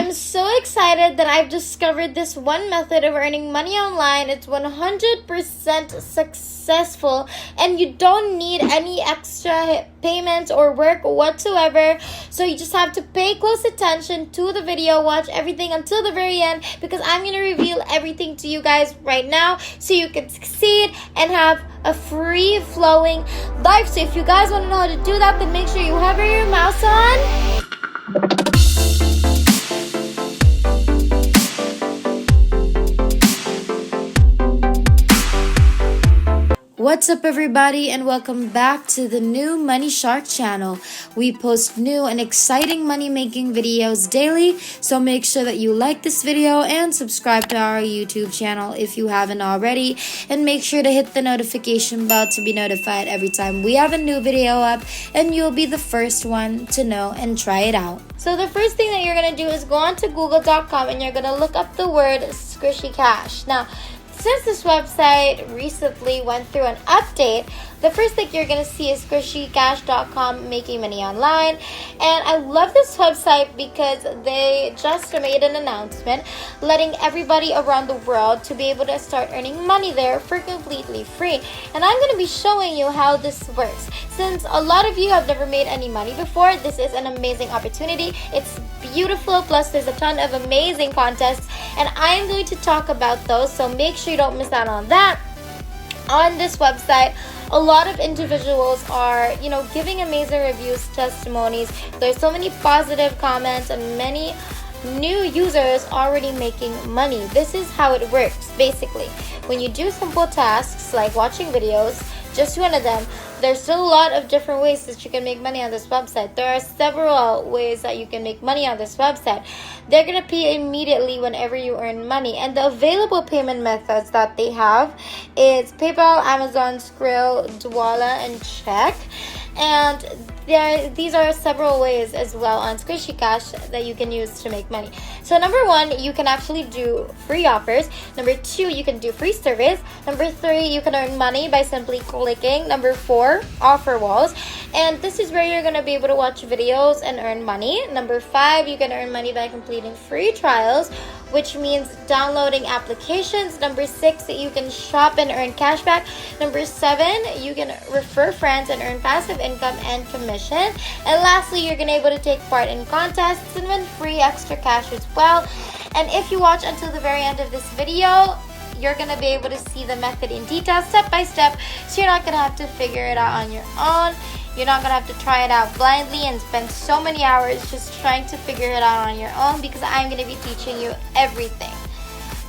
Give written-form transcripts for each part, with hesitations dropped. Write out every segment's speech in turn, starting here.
I'm so excited that I've discovered this one method of earning money online. It's 100% successful, and you don't need any extra payments or work whatsoever. So you just have to pay close attention to the video, watch everything until the very end, because I'm going to reveal everything to you guys right now so you can succeed and have a free flowing life. So if you guys want to know how to do that, then make sure you hover your mouse on. What's up, everybody, and welcome back to the new Money Shark channel. We post new and exciting money making videos daily, so make sure that you like this video and subscribe to our YouTube channel if you haven't already, and make sure to hit the notification bell to be notified every time we have a new video up, and you'll be the first one to know and try it out. So the first thing that you're going to do is go on to google.com and you're going to look up the word Squishy Cash. Now, since this website recently went through an update, the first thing you're going to see is squishycash.com, making money online. And I love this website because they just made an announcement letting everybody around the world to be able to start earning money there for completely free. And I'm going to be showing you how this works. Since a lot of you have never made any money before, this is an amazing opportunity. It's beautiful, plus there's a ton of amazing contests, and I'm going to talk about those, so make sure you don't miss out on that. On this website, a lot of individuals are, giving amazing reviews, testimonies. There's so many positive comments and many new users already making money. This is how it works, basically. When you do simple tasks like watching videos, just one of them, there's still a lot of different ways that you can make money on this website. There are several ways that you can make money on this website. They're going to pay immediately whenever you earn money. And the available payment methods that they have is PayPal, Amazon, Skrill, Dwolla, and Check. And these are several ways as well on Squishy Cash that you can use to make money. So number one, you can actually do free offers. Number two, you can do free surveys. Number three, you can earn money by simply clicking. Number four, offer walls. And this is where you're going to be able to watch videos and earn money. Number five, you can earn money by completing free trials, which means downloading applications. Number six, you can shop and earn cashback. Number seven, you can refer friends and earn passive income and commission. And lastly, you're going to be able to take part in contests and win free extra cash as well. And if you watch until the very end of this video, you're going to be able to see the method in detail, step by step, so you're not going to have to figure it out on your own. You're not going to have to try it out blindly and spend so many hours just trying to figure it out on your own, because I'm going to be teaching you everything.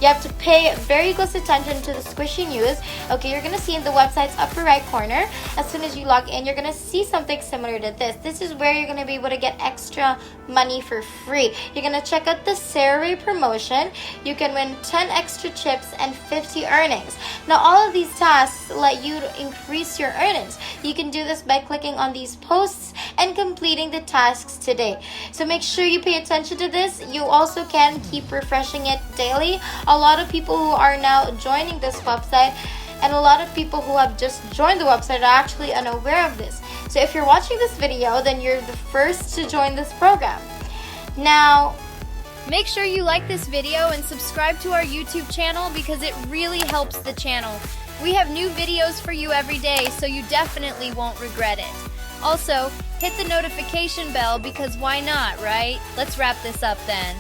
You have to pay very close attention to the squishy news. Okay, you're going to see in the website's upper right corner, as soon as you log in, you're going to see something similar to this. This is where you're going to be able to get extra money for free. You're going to check out the CeraWay promotion. You can win 10 extra chips and 50 earnings. Now, all of these tasks let you increase your earnings. You can do this by clicking on these posts and completing the tasks today. So make sure you pay attention to this. You also can keep refreshing it daily. A lot of people who are now joining this website, and a lot of people who have just joined the website, are actually unaware of this. So if you're watching this video, then you're the first to join this program. Now, make sure you like this video and subscribe to our YouTube channel, because it really helps the channel. We have new videos for you every day, so you definitely won't regret it. Also, hit the notification bell, because why not, right? Let's wrap this up then.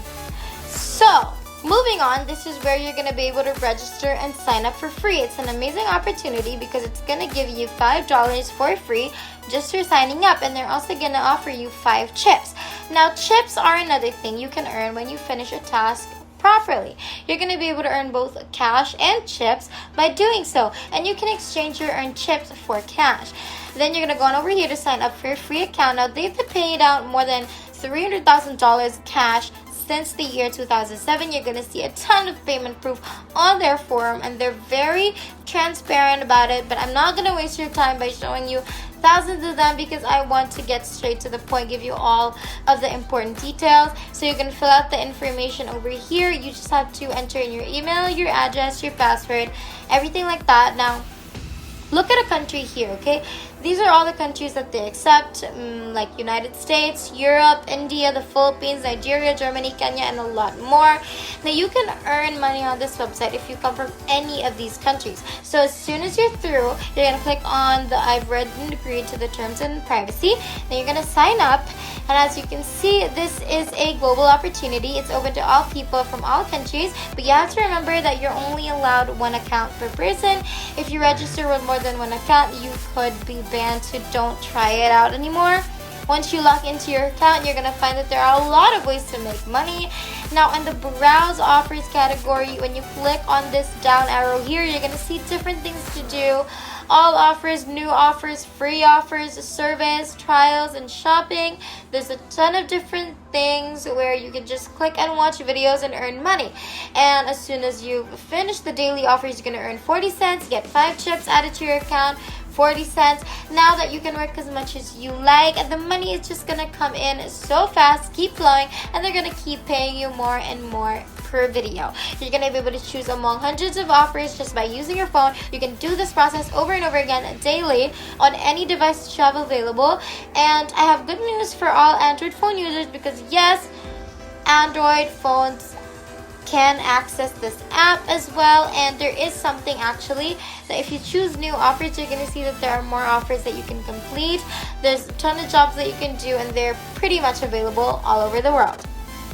So, moving on, this is where you're going to be able to register and sign up for free. It's an amazing opportunity because it's going to give you $5 for free just for signing up, and they're also going to offer you 5 chips. Now, chips are another thing you can earn when you finish a task properly. You're going to be able to earn both cash and chips by doing so, and you can exchange your earned chips for cash. Then you're going to go on over here to sign up for your free account. Now, they've paid out more than $300,000 cash since the year 2007. You're going to see a ton of payment proof on their forum, and they're very transparent about it, but I'm not going to waste your time by showing you thousands of them because I want to get straight to the point, give you all of the important details. So you can fill out the information over here. You just have to enter in your email, your address, your password, everything like that. Now, look at a country here, okay? These are all the countries that they accept, like United States, Europe, India, the Philippines, Nigeria, Germany, Kenya, and a lot more. Now you can earn money on this website if you come from any of these countries. So as soon as you're through, you're going to click on the I've read and agreed to the terms and privacy. Then you're going to sign up. And as you can see, this is a global opportunity. It's open to all people from all countries, but you have to remember that you're only allowed one account per person. If you register with more than one account, you could be banned, so don't try it out anymore. Once you log into your account, you're going to find that there are a lot of ways to make money. Now, in the Browse Offers category, when you click on this down arrow here, you're going to see different things to do. All offers, new offers, free offers, surveys, trials, and shopping. There's a ton of different things where you can just click and watch videos and earn money. And as soon as you finish the daily offers, you're going to earn 40 cents, get 5 chips added to your account, 40 cents. Now that you can work as much as you like, and the money is just gonna come in so fast, keep flowing, and they're gonna keep paying you more and more per video. You're gonna be able to choose among hundreds of offers just by using your phone. You can do this process over and over again daily on any device that you have available. And I have good news for all Android phone users, because yes, Android phones can access this app as well. And there is something actually that if you choose new offers, you're going to see that there are more offers that you can complete. There's a ton of jobs that you can do, and they're pretty much available all over the world.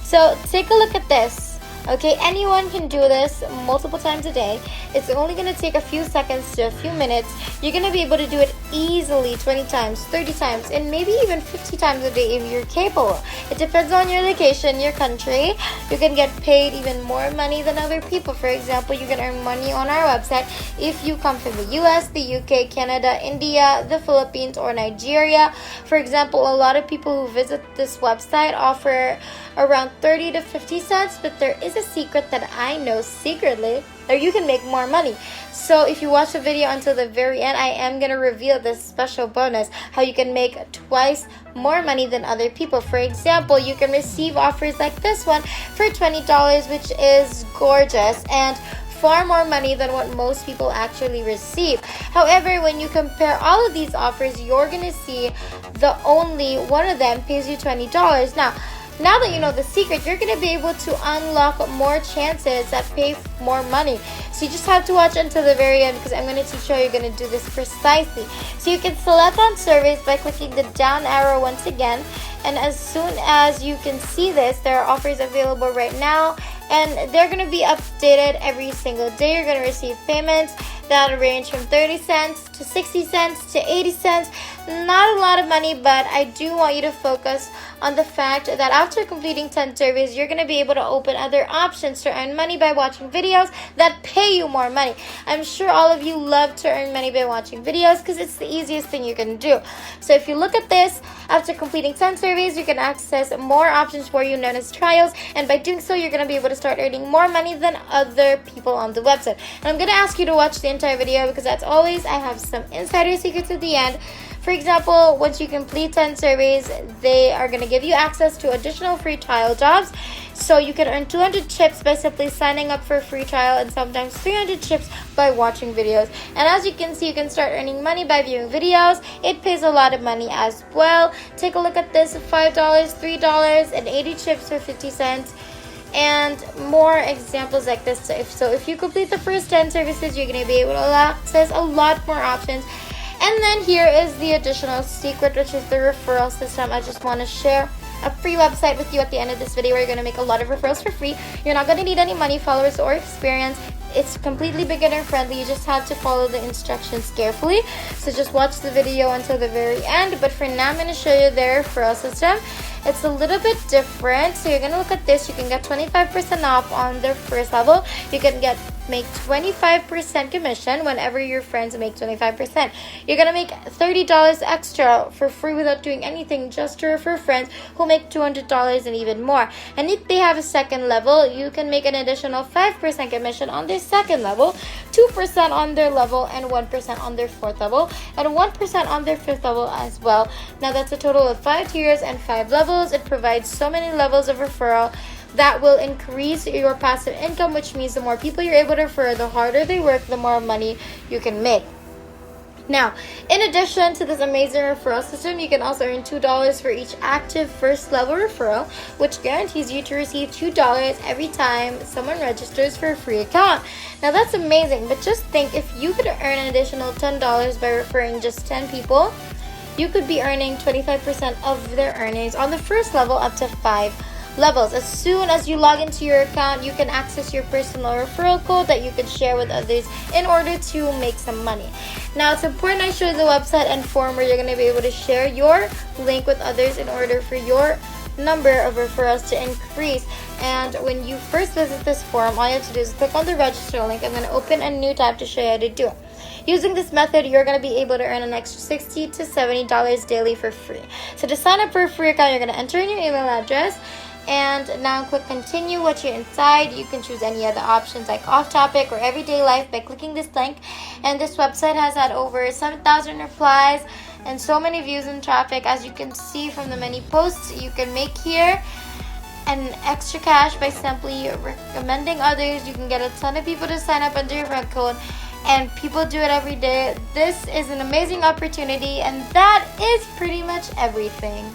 So take a look at this. Okay, anyone can do this multiple times a day. It's only going to take a few seconds to a few minutes. You're going to be able to do it easily 20 times, 30 times, and maybe even 50 times a day if you're capable. It depends on your location, your country. You can get paid even more money than other people. For example, you can earn money on our website if you come from the US, the UK, Canada, India, the Philippines, or Nigeria. For example, a lot of people who visit this website offer around 30 to 50 cents, but there is a secret that I know secretly, or you can make more money. So if you watch the video until the very end, I am going to reveal this special bonus, how you can make twice more money than other people. For example, you can receive offers like this one for $20, which is gorgeous and far more money than what most people actually receive. However, when you compare all of these offers, you're going to see the only one of them pays you $20. Now that you know the secret, you're going to be able to unlock more chances that pay more money. So you just have to watch until the very end, because I'm going to teach you how you're going to do this precisely. So you can select on surveys by clicking the down arrow once again. And as soon as you can see this, there are offers available right now, and they're going to be updated every single day. You're going to receive payments that range from 30 cents to 60 cents to 80 cents. Not a lot of money, but I do want you to focus on the fact that after completing 10 surveys, you're going to be able to open other options to earn money by watching videos that pay you more money. I'm sure all of you love to earn money by watching videos, because it's the easiest thing you can do. So if you look at this, after completing 10 surveys, you can access more options for you known as trials, and by doing so, you're going to be able to start earning more money than other people on the website. And I'm going to ask you to watch the entire video, because as always, I have some insider secrets at the end. For example, once you complete 10 surveys, they are going to give you access to additional free trial jobs. So you can earn 200 chips by simply signing up for a free trial, and sometimes 300 chips by watching videos. And as you can see, you can start earning money by viewing videos. It pays a lot of money as well. Take a look at this: $5, $3, and 80 chips for 50 cents. And more examples like this. So if you complete the first 10 services, you're going to be able to access a lot more options. And then here is the additional secret, which is the referral system. I just want to share a free website with you at the end of this video where you're going to make a lot of referrals for free. You're not going to need any money, followers, or experience. It's completely beginner friendly. You just have to follow the instructions carefully. So just watch the video until the very end. But for now, I'm going to show you their referral system. It's a little bit different. So you're going to look at this. You can get 25% off on their first level. You can make 25% commission whenever your friends make 25%. You're going to make $30 extra for free without doing anything, just to refer friends who make $200 and even more. And if they have a second level, you can make an additional 5% commission on their second level, 2% on their level, and 1% on their fourth level, and 1% on their fifth level as well. Now that's a total of 5 tiers and 5 levels. It provides so many levels of referral that will increase your passive income, which means the more people you're able to refer, the harder they work, the more money you can make. Now, in addition to this amazing referral system, you can also earn $2 for each active first level referral, which guarantees you to receive $2 every time someone registers for a free account. Now that's amazing, but just think, if you could earn an additional $10 by referring just 10 people, you could be earning 25% of their earnings on the first level up to 5 levels. As soon as you log into your account, you can access your personal referral code that you can share with others in order to make some money. Now, it's important I show you the website and form where you're going to be able to share your link with others in order for your number of referrals to increase. And when you first visit this form, all you have to do is click on the register link. I'm going to open a new tab to show you how to do it. Using this method, you're going to be able to earn an extra $60 to $70 daily for free. So to sign up for a free account, you're going to enter in your email address, and now click continue. Once you're inside, you can choose any other options like off topic or everyday life by clicking this link. And this website has had over 7,000 replies and so many views and traffic, as you can see from the many posts you can make here. And extra cash by simply recommending others. You can get a ton of people to sign up under your friend code, and people do it every day. This is an amazing opportunity, and that is pretty much everything.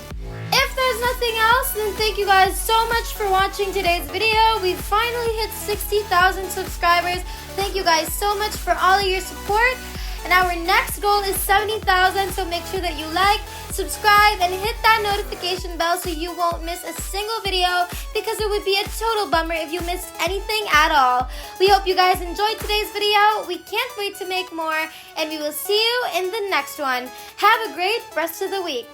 If there's nothing else, then thank you guys so much for watching today's video. We finally hit 60,000 subscribers. Thank you guys so much for all of your support. And our next goal is 70,000, so make sure that you like, subscribe, and hit that notification bell so you won't miss a single video, because it would be a total bummer if you missed anything at all. We hope you guys enjoyed today's video. We can't wait to make more, and we will see you in the next one. Have a great rest of the week.